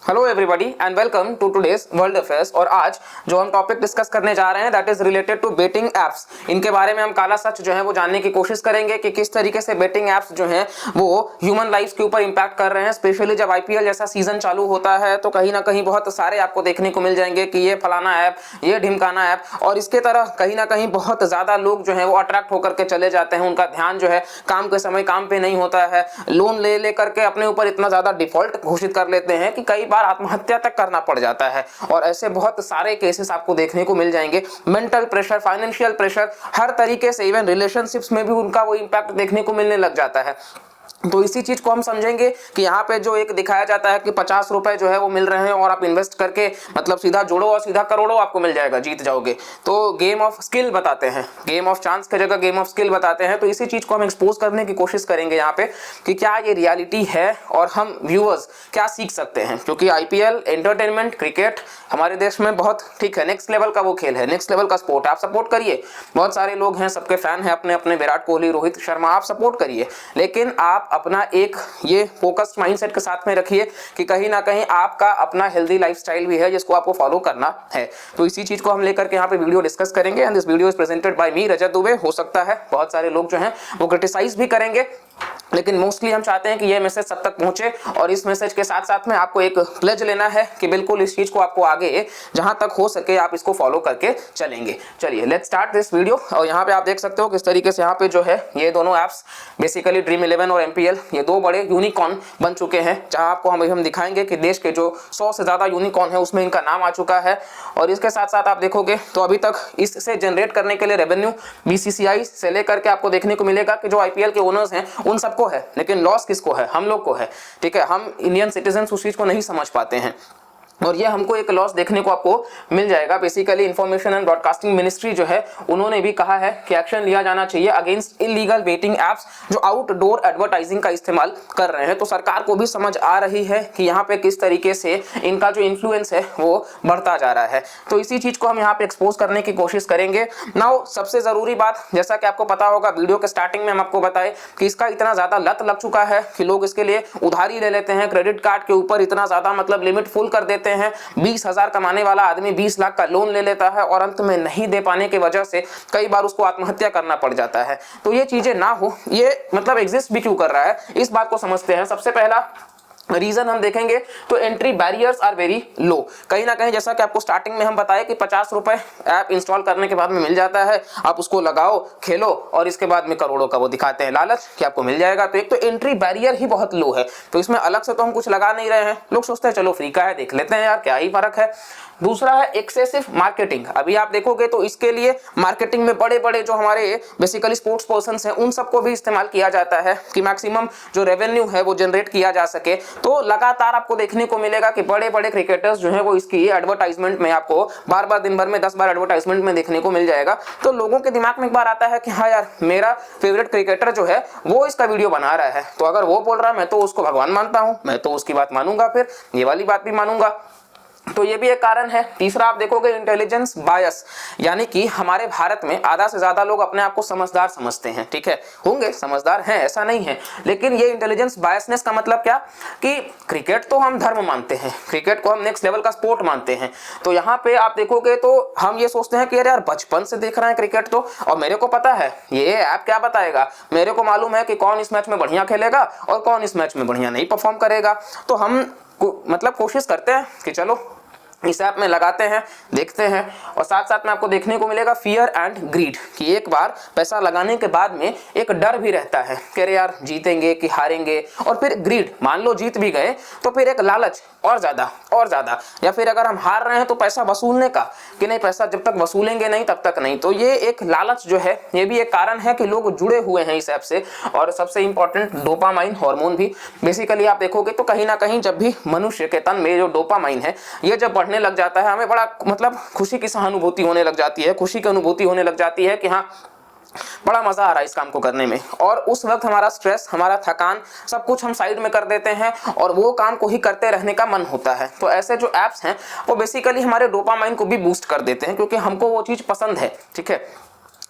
Hello everybody and welcome to today's world affairs. और आज जो हम टॉपिक डिस्कस करने जा रहे हैं that is related to betting apps. इनके बारे में हम काला सच जो है वो जानने की कोशिश करेंगे कि किस तरीके से बेटिंग एप्स जो हैं वो ह्यूमन लाइफ के ऊपर इंपैक्ट कर रहे हैं। स्पेशली जब आईपीएल जैसा सीजन चालू होता है तो कहीं ना कहीं बहुत सारे आपको देखने को मिल जाएंगे कि ये फलाना ऐप, ये ढिमकाना ऐप, और इसके तरह कहीं ना कहीं बहुत ज्यादा लोग जो है वो अट्रैक्ट होकर के चले जाते हैं। उनका ध्यान जो है काम के समय काम पे नहीं होता है, लोन ले लेकर के अपने ऊपर इतना ज्यादा डिफॉल्ट घोषित कर लेते हैं कि कई बार आत्महत्या तक करना पड़ जाता है। और ऐसे बहुत सारे केसेस आपको देखने को मिल जाएंगे। मेंटल प्रेशर, फाइनेंशियल प्रेशर, हर तरीके से, इवन रिलेशनशिप्स में भी उनका वो इंपैक्ट देखने को मिलने लग जाता है। तो इसी चीज को हम समझेंगे कि यहाँ पे जो एक दिखाया जाता है कि 50 रुपए जो है वो मिल रहे हैं और आप इन्वेस्ट करके मतलब सीधा जोड़ो और सीधा करोड़ों आपको मिल जाएगा, जीत जाओगे। तो गेम ऑफ स्किल बताते हैं, गेम ऑफ चांस की जगह गेम ऑफ स्किल बताते हैं। तो इसी चीज को हम एक्सपोज करने की कोशिश करेंगे यहाँ पे कि क्या ये रियलिटी है और हम व्यूअर्स क्या सीख सकते हैं। क्योंकि आईपीएल, एंटरटेनमेंट, क्रिकेट हमारे देश में बहुत ठीक है, नेक्स्ट लेवल का वो खेल है, नेक्स्ट लेवल का स्पोर्ट है। आप सपोर्ट करिए, बहुत सारे लोग हैं, सबके फैन हैं अपने अपने, विराट कोहली, रोहित शर्मा, आप सपोर्ट करिए। लेकिन आप अपना एक ये फोकस्ड माइंडसेट के साथ में रखिए कि कहीं ना कहीं आपका अपना हेल्दी लाइफस्टाइल भी है जिसको आपको फॉलो करना है। तो इसी चीज को हम लेकर के यहाँ पे वीडियो डिस्कस करेंगे। And this video is presented by me Rajat Dubey. हो सकता है बहुत सारे लोग जो हैं वो क्रिटिसाइज भी करेंगे, लेकिन मोस्टली हम चाहते हैं कि ये मैसेज सब तक पहुंचे। और इस मैसेज के साथ साथ में आपको एक प्लेज लेना है कि बिल्कुल इस चीज को आपको आगे जहां तक हो सके आप इसको फॉलो करके चलेंगे। चलिए लेट्स स्टार्ट दिस वीडियो। और यहाँ पे आप देख सकते हो किस तरीके से यहाँ पे जो है ये दोनों एप्स बेसिकली ड्रीम 11 और एमपीएल, ये दो बड़े यूनिकॉर्न बन चुके हैं। जहां आपको हम दिखाएंगे कि देश के जो 100 से ज्यादा यूनिकॉर्न है उसमें इनका नाम आ चुका है। और इसके साथ साथ आप देखोगे तो अभी तक इससे जनरेट करने के लिए रेवेन्यू बीसीसीआई से लेकर के आपको देखने को मिलेगा कि जो आईपीएल के ओनर्स हैं उन सबको है, लेकिन लॉस किसको है? हम लोग को है। ठीक है, हम इंडियन सिटीजन्स उस चीज को नहीं समझ पाते हैं और ये हमको एक लॉस देखने को आपको मिल जाएगा। Basically information and broadcasting ministry जो है उन्होंने भी कहा है कि एक्शन लिया जाना चाहिए अगेंस्ट इलीगल बेटिंग एप्स जो आउटडोर एडवर्टाइजिंग का इस्तेमाल कर रहे हैं। तो सरकार को भी समझ आ रही है कि यहाँ पे किस तरीके से इनका जो इन्फ्लुएंस है वो बढ़ता जा रहा है। तो इसी चीज को हम यहाँ पे एक्सपोज करने की कोशिश करेंगे। नाउ सबसे जरूरी बात, जैसा कि आपको पता होगा वीडियो के स्टार्टिंग में हम आपको बताए कि इसका इतना ज्यादा लत लग चुका है कि लोग इसके लिए उधारी ले लेते हैं, क्रेडिट कार्ड के ऊपर इतना ज्यादा मतलब लिमिट फुल कर देते हैं। 20,000 कमाने वाला आदमी 20 लाख का लोन ले लेता है और अंत में नहीं दे पाने की वजह से कई बार उसको आत्महत्या करना पड़ जाता है। तो ये चीजें ना हो, ये मतलब एग्जिस्ट भी क्यों कर रहा है, इस बात को समझते हैं। सबसे पहला रीजन हम देखेंगे तो entry barriers are very low. कहीं ना कहीं जैसा कि आपको स्टार्टिंग में हम बताए कि 50 रुपए ऐप इंस्टॉल करने के बाद में मिल जाता है, आप उसको लगाओ, खेलो और इसके बाद में करोड़ों का वो दिखाते हैं लालच कि आपको मिल जाएगा। तो एक तो एंट्री बैरियर ही बहुत लो है, तो इसमें अलग से तो हम कुछ लगा नहीं रहे हैं। लोग सोचते हैं चलो फ्री का है, देख लेते हैं यार क्या ही फर्क है। दूसरा है एक्सेसिव मार्केटिंग। अभी आप देखोगे तो इसके लिए मार्केटिंग में बड़े बड़े जो हमारे बेसिकली स्पोर्ट्स पर्सन्स हैं उन सबको भी इस्तेमाल किया जाता है कि मैक्सिमम जो रेवेन्यू है वो जनरेट किया जा सके। तो लगातार आपको देखने को मिलेगा कि बड़े बड़े क्रिकेटर्स जो है वो इसकी एडवर्टाइजमेंट में आपको बार बार दिन भर में 10 बार एडवर्टाइजमेंट में देखने को मिल जाएगा। तो लोगों के दिमाग में एक बार आता है कि हाँ यार मेरा फेवरेट क्रिकेटर जो है वो इसका वीडियो बना रहा है, तो अगर वो बोल रहा है मैं तो उसको भगवान मानता हूं, मैं तो उसकी बात मानूंगा, फिर ये वाली बात भी मानूंगा। तो ये भी एक कारण है। तीसरा आप देखोगे इंटेलिजेंस बायस, यानी कि हमारे भारत में आधा से ज्यादा लोग अपने आप को समझदार समझते हैं। ठीक है, होंगे समझदार हैं ऐसा नहीं है, लेकिन ये इंटेलिजेंस बायसनेस का मतलब क्या कि क्रिकेट तो हम धर्म मानते हैं, क्रिकेट को हम नेक्स्ट लेवल का स्पोर्ट मानते हैं। तो यहाँ पे आप देखोगे तो हम ये सोचते हैं कि यार बचपन से देख रहे हैं क्रिकेट तो, और मेरे को पता है ये ऐप क्या बताएगा, मेरे को मालूम है कि कौन इस मैच में बढ़िया खेलेगा और कौन इस मैच में बढ़िया नहीं परफॉर्म करेगा। तो हम मतलब कोशिश करते हैं कि चलो इस ऐप में लगाते हैं, देखते हैं। और साथ साथ में आपको देखने को मिलेगा फियर एंड ग्रीड, कि एक बार पैसा लगाने के बाद में एक डर भी रहता है कि अरे यार जीतेंगे कि हारेंगे, और फिर ग्रीड, मान लो जीत भी गए तो फिर एक लालच और ज्यादा, या फिर अगर हम हार रहे हैं तो पैसा वसूलने का कि नहीं पैसा जब तक वसूलेंगे नहीं तब तक नहीं। तो ये एक लालच जो है ये भी एक कारण है कि लोग जुड़े हुए हैं इस ऐप से। और सबसे इंपॉर्टेंट डोपामाइन हार्मोन भी बेसिकली आप देखोगे तो कहीं ना कहीं जब भी मनुष्य के तन में जो डोपामाइन है ये जब बढ़ने लग जाता है, हमें बड़ा मतलब खुशी की सहानुभूति होने लग जाती है, खुशी की अनुभूति होने लग जाती है कि हाँ बड़ा मजा आ रहा है इस काम को करने में। और उस वक्त हमारा स्ट्रेस, हमारा थकान, सब कुछ हम साइड में कर देते हैं और वो काम को ही करते रहने का मन होता है। तो ऐसे जो एप्स हैं वो बेसिकली हमारे डोपामाइन को भी बूस्ट कर देते हैं क्योंकि हमको वो चीज पसंद है। ठीक है,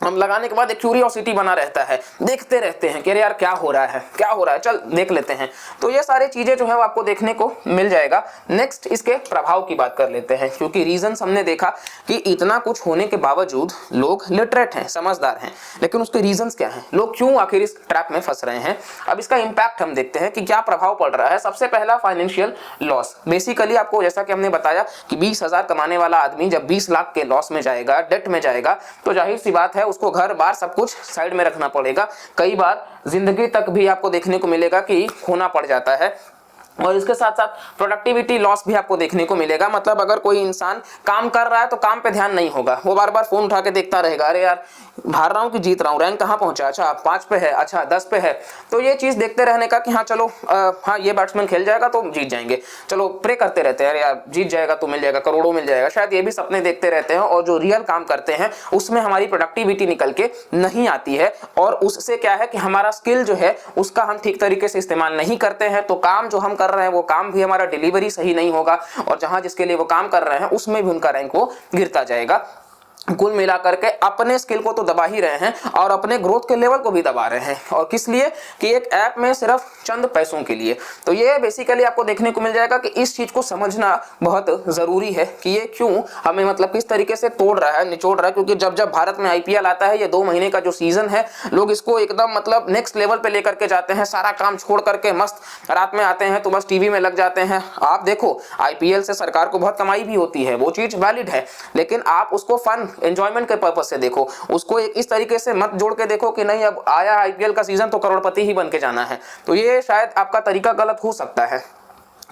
हम लगाने के बाद एक क्यूरियोसिटी बना रहता है, देखते रहते हैं कि अरे यार क्या हो रहा है, क्या हो रहा है, चल देख लेते हैं। तो ये सारी चीजें जो है वो आपको देखने को मिल जाएगा। नेक्स्ट इसके प्रभाव की बात कर लेते हैं, क्योंकि रीजंस हमने देखा कि इतना कुछ होने के बावजूद लोग लिटरेट हैं, समझदार हैं, लेकिन उसके रीजंस क्या हैं, लोग क्यों आखिर इस ट्रैप में फंस रहे हैं। अब इसका इंपैक्ट हम देखते हैं कि क्या प्रभाव पड़ रहा है। सबसे पहला फाइनेंशियल लॉस। बेसिकली आपको जैसा कि हमने बताया कि 20,000 कमाने वाला आदमी जब 20 लाख के लॉस में जाएगा, डेट में जाएगा, तो जाहिर सी बात है उसको घर बार सब कुछ साइड में रखना पड़ेगा। कई बार जिंदगी तक भी आपको देखने को मिलेगा कि खोना पड़ जाता है। और इसके साथ साथ प्रोडक्टिविटी लॉस भी आपको देखने को मिलेगा। मतलब अगर कोई इंसान काम कर रहा है तो काम पे ध्यान नहीं होगा, वो बार बार फोन उठा के देखता रहेगा, अरे यार हार रहा हूँ कि जीत रहा हूँ, रैंक कहाँ पहुंचा, अच्छा 5 पे है, अच्छा 10 पे है। तो ये चीज देखते रहने का कि हाँ चलो हाँ ये बैट्समैन खेल जाएगा तो जीत जाएंगे, चलो प्रे करते रहते हैं, अरे यार जीत जाएगा तो मिल जाएगा, करोड़ों मिल जाएगा, शायद ये भी सपने देखते रहते हैं। और जो रियल काम करते हैं उसमें हमारी प्रोडक्टिविटी निकल के नहीं आती है, और उससे क्या है कि हमारा स्किल जो है उसका हम ठीक तरीके से इस्तेमाल नहीं करते हैं। तो काम जो हम कर रहे हैं वो काम भी हमारा डिलीवरी सही नहीं होगा, और जहां जिसके लिए वो काम कर रहे हैं उसमें भी उनका रैंक वो गिरता जाएगा। कुल मिलाकर के अपने स्किल को तो दबा ही रहे हैं और अपने ग्रोथ के लेवल को भी दबा रहे हैं, और किस लिए कि एक ऐप में सिर्फ चंद पैसों के लिए। तो ये बेसिकली आपको देखने को मिल जाएगा कि इस चीज को समझना बहुत जरूरी है कि ये क्यों हमें मतलब किस तरीके से तोड़ रहा है, निचोड़ रहा है। क्योंकि जब जब भारत में आईपीएल आता है, ये 2 महीने का जो सीजन है, लोग इसको एकदम मतलब नेक्स्ट लेवल पे लेकर के जाते हैं, सारा काम छोड़ करके मस्त रात में आते हैं तो बस टीवी में लग जाते हैं। आप देखो आईपीएल से सरकार को बहुत कमाई भी होती है, वो चीज वैलिड है, लेकिन आप उसको फन एंजॉयमेंट के पर्पस से देखो, उसको एक इस तरीके से मत जोड़ के देखो कि नहीं अब आया आईपीएल का सीजन तो करोड़पति ही बन के जाना है। तो ये शायद आपका तरीका गलत हो सकता है।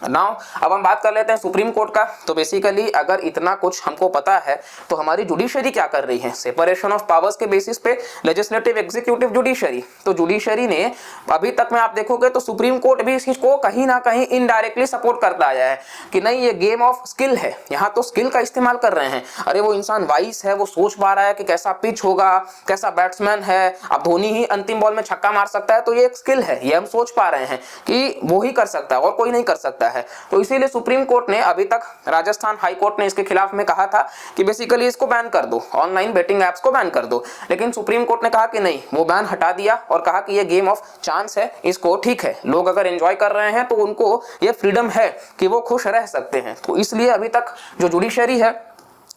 नाउ अब हम बात कर लेते हैं सुप्रीम कोर्ट का। तो बेसिकली अगर इतना कुछ हमको पता है तो हमारी जुडिशरी क्या कर रही है, सेपरेशन ऑफ पावर्स के बेसिस पे लेजिस्लेटिव, एग्जीक्यूटिव, जुडिशरी। तो जुडिशरी ने अभी तक में आप देखोगे तो सुप्रीम कोर्ट भी इसको कहीं ना कहीं इनडायरेक्टली सपोर्ट करता आया है कि नहीं ये गेम ऑफ स्किल है, यहाँ तो स्किल का इस्तेमाल कर रहे हैं। अरे वो इंसान वाइस है, वो सोच पा रहा है कि कैसा पिच होगा, कैसा बैट्समैन है, अब धोनी ही अंतिम बॉल में छक्का मार सकता है, तो ये एक स्किल है, ये हम सोच पा रहे हैं कि वो ही कर सकता है और कोई नहीं कर सकता है। तो इसीलिए सुप्रीम कोर्ट ने अभी तक, राजस्थान हाई कोर्ट ने इसके खिलाफ में कहा था कि बेसिकली इसको बैन कर दो, ऑनलाइन बेटिंग एप्स को बैन कर दो। लेकिन सुप्रीम कोर्ट ने कहा कि नहीं, वो बैन हटा दिया और कहा कि ये गेम ऑफ चांस है, इसको ठीक है, लोग अगर एंजॉय कर रहे हैं तो उनको ये फ्रीडम है कि वो खुश रह सकते हैं। तो इसलिए अभी तक जो जुडिशरी है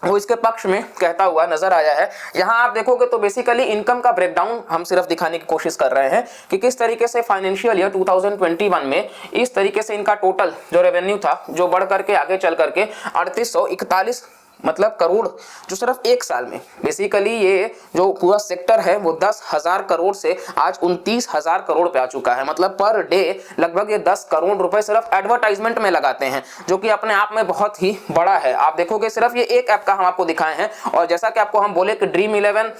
वो इसके पक्ष में कहता हुआ नजर आया है। यहाँ आप देखोगे तो बेसिकली इनकम का ब्रेकडाउन हम सिर्फ दिखाने की कोशिश कर रहे हैं कि किस तरीके से फाइनेंशियल ईयर 2021 में इस तरीके से इनका टोटल जो रेवेन्यू था, जो बढ़ करके आगे चल करके 3841 मतलब करोड़, जो सिर्फ एक साल में बेसिकली ये जो पूरा सेक्टर है वो 10,000 करोड़ से आज 29,000 करोड़ पे आ चुका है। मतलब पर डे लगभग ये 10 करोड़ रुपए सिर्फ एडवर्टाइजमेंट में लगाते हैं, जो कि अपने आप में बहुत ही बड़ा है। आप देखोगे सिर्फ ये एक ऐप का हम आपको दिखाए हैं, और जैसा कि आपको हम बोले कि ड्रीम 11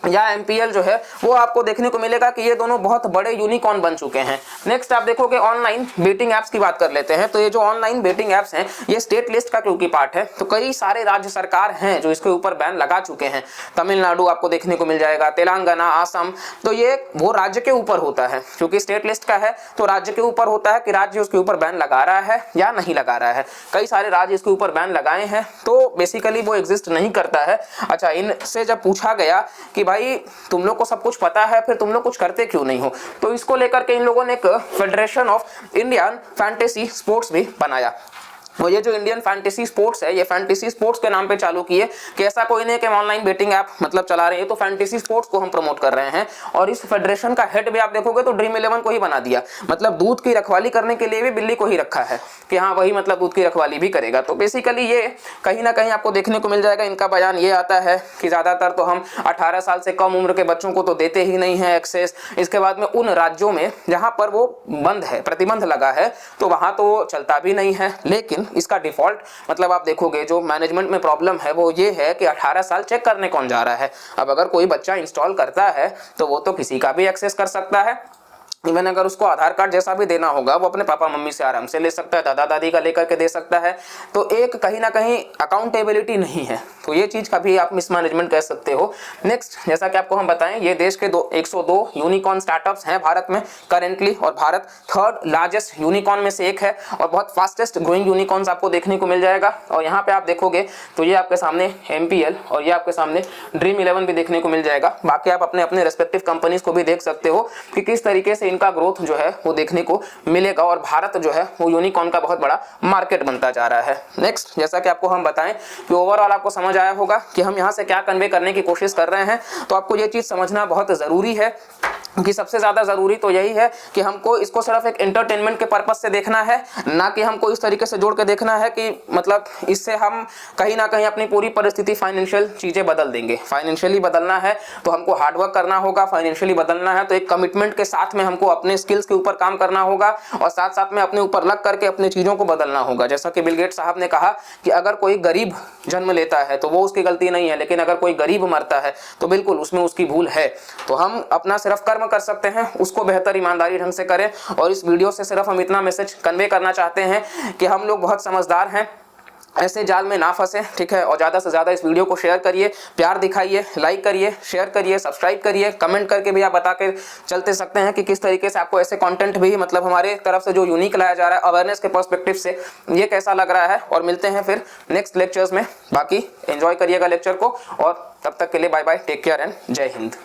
या एमपीएल जो है वो आपको देखने को मिलेगा कि ये दोनों बहुत बड़े यूनिकॉर्न बन चुके हैं। नेक्स्ट आप देखोगे ऑनलाइन बेटिंग एप्स की बात कर लेते हैं। तो ये जो ऑनलाइन बेटिंग एप्स हैं ये स्टेट लिस्ट का क्योंकि पार्ट है, तो कई सारे राज्य सरकार हैं जो इसके ऊपर बैन लगा चुके हैं। तमिलनाडु आपको देखने को मिल जाएगा, तेलंगाना, आसम। तो ये वो राज्य के ऊपर होता है, क्योंकि स्टेट लिस्ट का है तो राज्य के ऊपर होता है कि राज्य उसके ऊपर बैन लगा रहा है या नहीं लगा रहा है। कई सारे राज्य इसके ऊपर बैन लगाए हैं, तो बेसिकली वो एग्जिस्ट नहीं करता है। अच्छा, इनसे जब पूछा गया कि भाई तुम लोग को सब कुछ पता है, फिर तुम लोग कुछ करते क्यों नहीं हो, तो इसको लेकर के इन लोगों ने एक federation of Indian fantasy sports भी बनाया। और ये जो इंडियन फैंटेसी स्पोर्ट्स है, ये फैंटेसी स्पोर्ट्स के नाम पे चालू किए कि ऐसा कोई नहीं कि हम ऑनलाइन बेटिंग ऐप मतलब चला रहे हैं, तो फैंटेसी स्पोर्ट्स को हम प्रमोट कर रहे हैं। और इस फेडरेशन का हेड भी आप देखोगे तो ड्रीम 11 को ही बना दिया। मतलब दूध की रखवाली करने के लिए भी बिल्ली को ही रखा है कि हाँ वही मतलब दूध की रखवाली भी करेगा। तो बेसिकली ये कहीं ना कहीं आपको देखने को मिल जाएगा। इनका बयान ये आता है कि ज्यादातर तो हम 18 साल से कम उम्र के बच्चों को तो देते ही नहीं है एक्सेस। इसके बाद में उन राज्यों में जहां पर वो बंद है, प्रतिबंध लगा है, तो वहां तो चलता भी नहीं है। लेकिन इसका डिफॉल्ट मतलब आप देखोगे जो मैनेजमेंट में प्रॉब्लम है वो ये है कि 18 साल चेक करने कौन जा रहा है। अब अगर कोई बच्चा इंस्टॉल करता है तो वो तो किसी का भी एक्सेस कर सकता है, इवन अगर उसको आधार कार्ड जैसा भी देना होगा वो अपने पापा मम्मी से आराम से ले सकता है, दादा दादी का लेकर के दे सकता है। तो एक कहीं ना कहीं अकाउंटेबिलिटी नहीं है, तो ये चीज़ का भी आप मिसमैनेजमेंट कह सकते हो। नेक्स्ट, जैसा कि आपको हम बताएं, ये देश के 102 यूनिकॉर्न स्टार्टअप्स हैं भारत में करेंटली, और भारत थर्ड लार्जेस्ट यूनिकॉर्न में से एक है, और बहुत फास्टेस्ट ग्रोइंग यूनिकॉर्न्स आपको देखने को मिल जाएगा। और यहाँ पे आप देखोगे तो ये आपके सामने MPL और ये आपके सामने ड्रीम 11 भी देखने को मिल जाएगा। बाकी आप अपने अपने रेस्पेक्टिव कंपनीज को भी देख सकते हो कि किस तरीके से इनका ग्रोथ जो है वो देखने को मिलेगा, और भारत जो है वो यूनिकॉर्न का बहुत बड़ा मार्केट बनता जा रहा है। नेक्स्ट, जैसा कि आपको हम बताएं कि ओवरऑल आपको समझ आया होगा कि हम यहाँ से क्या कन्वे करने की कोशिश कर रहे हैं। तो आपको ये चीज़ समझना बहुत ज़रूरी है कि सबसे ज़्यादा ज़रूरी तो यही है कि हमको इसको सिर्फ एक एंटरटेनमेंट के पर्पज से देखना है, ना कि हमको इस तरीके से जोड़ के देखना है कि मतलब इससे हम कहीं ना कहीं अपनी पूरी परिस्थिति फाइनेंशियल चीज़ें बदल देंगे। फाइनेंशियली बदलना है तो हमको हार्डवर्क करना होगा, फाइनेंशियली बदलना है तो एक कमिटमेंट के साथ में हमको अपने स्किल्स के ऊपर काम करना होगा, और साथ साथ में अपने ऊपर लग करके अपनी चीज़ों को बदलना होगा। जैसा कि बिल गेट्स साहब ने कहा कि अगर कोई गरीब जन्म लेता है तो वो उसकी गलती नहीं है, लेकिन अगर कोई गरीब मरता है तो बिल्कुल उसमें उसकी भूल है। तो हम अपना सिर्फ कर्म कर सकते हैं, उसको बेहतर ईमानदारी ढंग से करें। और इस वीडियो से सिर्फ हम इतना मैसेज कन्वे करना चाहते हैं कि हम लोग बहुत समझदार हैं, ऐसे जाल में ना फंसे, ठीक है। और ज़्यादा से ज़्यादा इस वीडियो को शेयर करिए, प्यार दिखाइए, लाइक करिए, शेयर करिए, सब्सक्राइब करिए, कमेंट करके भी आप बता के चलते सकते हैं कि किस तरीके से आपको ऐसे कंटेंट भी मतलब हमारे तरफ से जो यूनिक लाया जा रहा है अवेयरनेस के पर्सपेक्टिव से, ये कैसा लग रहा है। और मिलते हैं फिर नेक्स्ट लेक्चर्स में। बाकी एंजॉय करिएगा लेक्चर को, और तब तक के लिए bye bye, take care and Jai Hind.